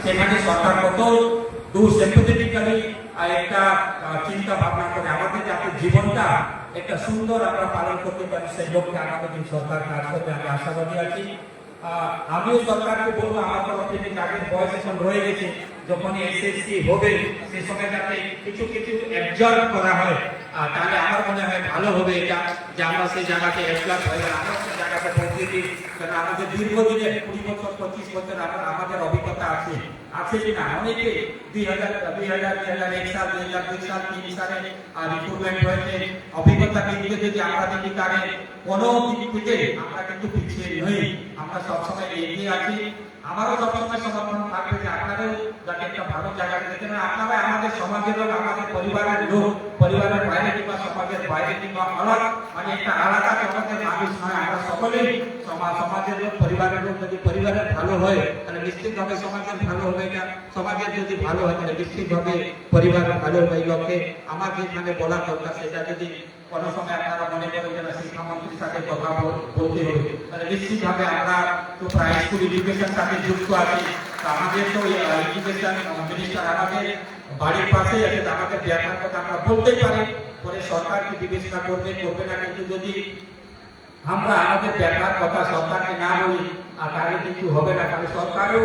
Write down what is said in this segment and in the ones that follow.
সেখানে সরকার কত দূর সিম্পথেটিক্যালি একটা চিন্তা ভাবনা করে আমাদের যাতে জীবনটা একটা সুন্দর আমরা পালন করতে পারি সেই লক্ষ্যে আমাদের সরকার কাজ করবে, আমি আশাবাদী আছি। আমিও সরকারকে বলবো আমার তরফ থেকে যাদের বয়স এখন রয়ে গেছে, যখন এসএসসি হবে সে সময় যাতে কিছু কিছু অ্যাবজর্ব করা হয়, তাহলে আমার মনে হয় ভালো হবে এটা, যে আমরা সেই জায়গাতে অ্যাবজর্ব হয়ে আমরা সেই জায়গাতে পৌঁছে দিই। কারণ আমাদের দীর্ঘদিনে 20 বছর 25 বছর আমাদের অভিজ্ঞতা আছে কিনা, অনেকে 2001 সাল 2002 সাল 3 সালে রিক্রুটমেন্ট হয়েছে, অভিজ্ঞতা দিকে যদি আমরা দেখি তাহলে কোনো দিক থেকে আমরা কিন্তু পিছিয়ে নই, আমরা সবসময় এগিয়ে আছি। আমারও সবসময় সমর্থন থাকবে যে আপনাদের যাতে একটা ভালো জায়গায় যেতে, আপনারা আমাদের সমাজের লোক, আমাদের পরিবারের লোক, পরিবারের বাইরে কিংবা সমাজের বাইরে কিংবা আলাদা মানে একটা আলাদা জগতের মানুষ নয়, আমরা সকলেই সমাজের লোক, পরিবারের লোক। যদি পরিবারের ভালো হয় তাহলে নিশ্চিতভাবে সমাজের ভালো হবে, না সমাজের যদি ভালো হয় তাহলে নিশ্চিতভাবে পরিবারের ভালো হবে। এই লক্ষ্যে আমার যেখানে বলা দরকার সেটা যদি কোনো সময় আপনারা মনে করেন যে শিক্ষামন্ত্রীর সাথে কথা বলতে হবে, তাহলে নিশ্চিতভাবে আমরা তো প্রাইমারি স্কুল এডুকেশন সাথে যুক্ত আছি। আমাদের তো এডুকেশন মিনিস্টার আমাদের বাড়ির পাশেই আছে, আমাদের দেখার কথা আমরা বলতেই পারি, পরে সরকারকে বিবেচনা করবে না। কিন্তু যদি আমরা আমাদের দেখার কথা সরকারকে না বলি তাহলে কিছু হবে না, তাহলে সরকারও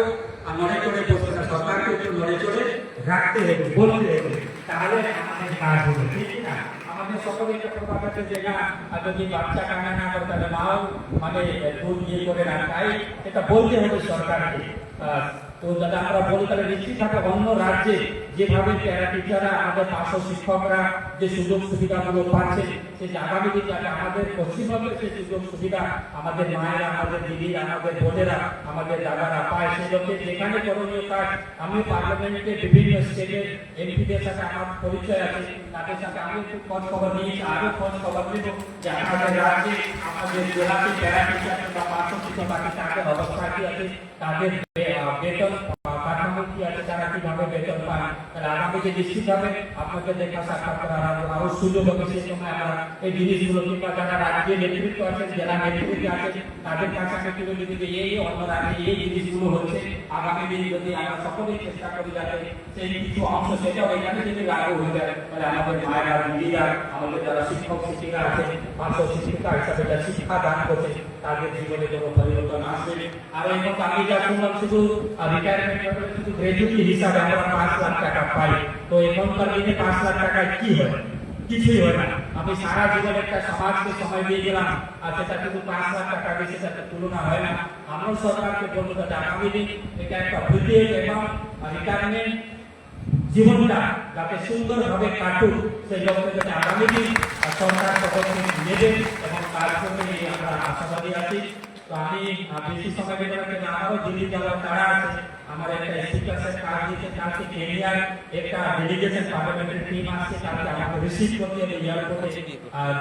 নড়ে চড়ে বসবে না, সরকারকে একটু নড়ে চড়ে রাখতে হবে, বলতে হবে, তাহলে আমাদের কাজ হবে, ঠিক না? আমাদের সকলে একটা প্রভাব আছে যে না, যদি বাচ্চা কান্না না করে তাহলে মাও মানে দুধ ইয়ে করে না, তাই এটা বলতে হবে সরকারকে। তো যাতে আমরা বলি তাহলে নিশ্চিতভাবে অন্য রাজ্যে যেভাবে প্যারা টিচাররা আমাদের পার্শ্ব শিক্ষকরা যে সুযোগ সুবিধাগুলো পাচ্ছে, সেই আগামী দিনে যাতে আমাদের পশ্চিমবঙ্গের সেই সুযোগ সুবিধা আমাদের মায়েরা, আমাদের দিদিরা, আমাদের বোনেরা, আমাদের দাদারা পায়, সেই লক্ষ্যে যেখানে করণীয় কাজ আমি পার্লামেন্টে বিভিন্ন স্টেটের এমপিদের সাথে আমার পরিচয় আছে, তাদের সাথে আমি একটু খোঁজ খবর নিয়েছি, আরো খোঁজ খবর নেব যে আমাদের রাজ্যে আমাদের জেলাতে প্যারা টিচার বা পার্শ্ব শিক্ষক আছে তাদের অবস্থা কি আছে, তাদের বেতন কাঠামো কি আছে, তারা কিভাবে বেতন পান, তাহলে আগামীতে নিশ্চিতভাবে আপনাদের দেখা সাক্ষাৎ করার আরো সুযোগ হবে। সেই সময় আমরা এই জিনিসগুলো কিংবা যারা রাজ্যের নেতৃত্ব আছে, জেলা নেতৃত্ব আছে, তাদের কাছাকাছি যদি এই অন্য রাজ্যে এই জিনিসগুলো হচ্ছে, আগামী দিন যদি আমরা সকলেই চেষ্টা করি যাতে সেই কিছু অংশ সেটাও এখানে যদি লাগু হয়ে যায়, তাহলে আমাদের মায়েরা, দিদিরা, আমাদের যারা শিক্ষক শিক্ষিকা আছে, পার্শ্ব শিক্ষিকা হিসাবে যা শিক্ষা দান করছে, তাদের জীবনে কোনো পরিবর্তন আসবে। আর এখন আমি যা শুনলাম শুধু রিটায়ারমেন্ট শুধু গ্র্যাজুইটি হিসাবে আমরা 5 লাখ টাকা পাই, তো এখনকার দিনে 5 লাখ টাকায় কি হয়? কিছুই হয় না। আমি সারা জীবন একটা সমাজকে সময় দিয়ে গেলাম আর সেটা কিন্তু 5 লাখ টাকা বেশি সাথে তুলনা হয় না। আমরা সরকারকে বলবো যে আগামী দিন এটা একটা ভিডিও এবং রিটায়ারমেন্ট জীবনটা যাতে সুন্দরভাবে কাটুক, সেই লক্ষ্যে যাতে আগামী দিন সরকার পদক্ষেপ নেবে এবং কাজ করবে আমরা আশাবাদী আছি। তো আমি বেশি সময় বের করতে না, আমারও দিল্লি যাওয়ার তারা আছে, আমার একটা স্পিকারের কাজ দিয়েছে, কালকে কেনিয়ার একটা ডেলিগেশন পার্লামেন্টের টিম আসছে, কালকে আমাকে রিসিভ করতে হবে এয়ারপোর্টে,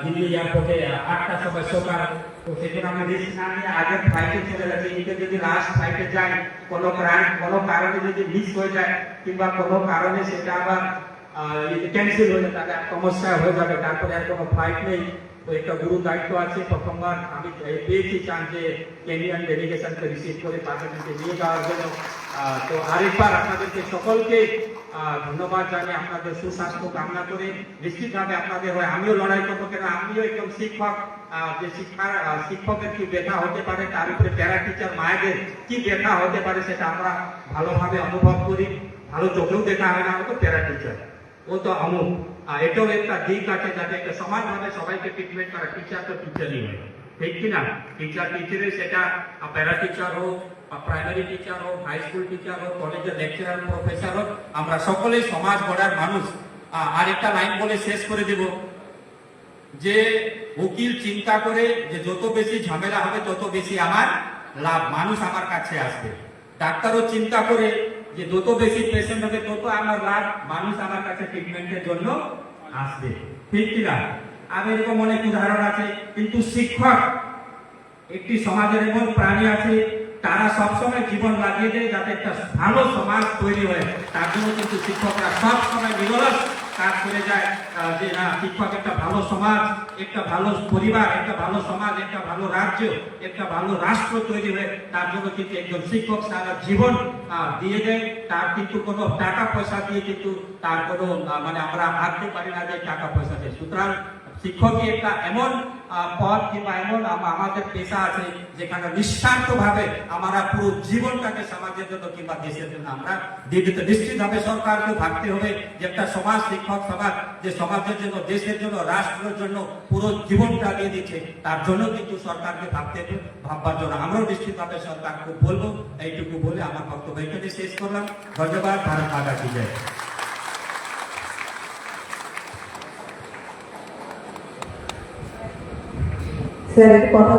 দিল্লি এয়ারপোর্টে 8টার সময় সকাল। তো সেজন্য আমি রিস্ক না নিয়ে আগের ফ্লাইটে চলে যাচ্ছি, এদিকে যদি লাস্ট ফ্লাইটে যাই কোনো কারণে যদি মিস হয়ে যায় কিংবা কোনো কারণে সেটা আবার ক্যান্সেল হয়ে যায় তাহলে সমস্যা হয়ে যাবে, তারপরে আর কোনো ফ্লাইট নেই। তো একটা গুরু দায়িত্ব আছে, প্রথমবার আমি পেয়েছি চান যে কেনিয়ান ডেলিগেশনকে রিসিভ করে পার্লামেন্টে নিয়ে যাওয়ার জন্য। তো আরেকবার আপনাদেরকে সকলকে ধন্যবাদ জানিয়ে আপনাদের সুস্বাস্থ্য কামনা করে নিশ্চিতভাবে আপনাদের হয় আমিও লড়াই করবো, কেন আমিও একজন শিক্ষক, যে শিক্ষকের কি ব্যথা হতে পারে, তার উপরে প্যারা টিচার মায়েদের কি ব্যথা হতে পারে সেটা আমরা ভালোভাবে অনুভব করি। ভালো চোখেও দেখা হয় না, আমি তো প্যারা টিচার, ও তো আমুক, এটাও একটা দিক আছে যাতে একটা সমানভাবে সবাইকে ট্রিটমেন্ট করা। টিচার তো টিচারই হয়, ঠিক কিনা? টিচারের সেটা প্যারা টিচার হোক, প্রাইমারি টিচার হোক, হাই স্কুল টিচার হোক, কলেজের লেকচারার, প্রফেসর হোক, আমরা সকলেই সমাজ গড়ার মানুষ। আর একটা লাইন বলে শেষ করে দেব যে উকিল চিন্তা করে যে যত বেশি ঝামেলা হবে তত বেশি আমার লাভ, মানুষ আমার কাছে আসবে। ডাক্তারও চিন্তা করে যে যত বেশি পেশেন্ট হবে তত আমার লাভ, মানুষ আমার কাছে ট্রিটমেন্টের জন্য আসবে, ঠিক কিনা? আর এরকম অনেক উদাহরণ আছে। কিন্তু শিক্ষক একটি সমাজের এমন প্রাণী আছে, তারা সবসময় জীবন লাগিয়ে দেয় যাতে একটা ভালো সমাজ তৈরি হয়। তার জন্য কিন্তু শিক্ষকরা সবসময় নিরলস কাজ করে যায় যে না শিক্ষক একটা ভালো সমাজ, একটা ভালো পরিবার, একটা ভালো সমাজ, একটা ভালো রাজ্য, একটা ভালো রাষ্ট্র তৈরি হয়ে তার জন্য কিন্তু একজন শিক্ষক সারা জীবন দিয়ে দেয়। তার কিন্তু কোনো টাকা পয়সা দিয়ে কিন্তু তার কোনো মানে আমরা ভাবতে পারি না যে টাকা পয়সা দিয়ে। সুতরাং শিক্ষকই একটা এমন পদ কিংবা এমন আমাদের পেশা আছে যেখানে নিঃস্বার্থ ভাবে আমরা পুরো জীবনটাকে সমাজের জন্য কিংবা দেশের জন্য আমরা দিয়ে দিতে। নিশ্চিতভাবে সরকারকে ভাবতে হবে যে একটা সমাজ, শিক্ষক সমাজ যে সমাজের জন্য, দেশের জন্য, রাষ্ট্রের জন্য পুরো জীবনটা দিয়ে দিচ্ছে, তার জন্য কিন্তু সরকারকে ভাবতে হবে, ভাববার জন্য আমরাও নিশ্চিতভাবে সরকারকে বলবো। এইটুকু বলে আমার বক্তব্য এখানে শেষ করলাম। ধন্যবাদ। ভারত মাতা কি জয়। স্যার, কথা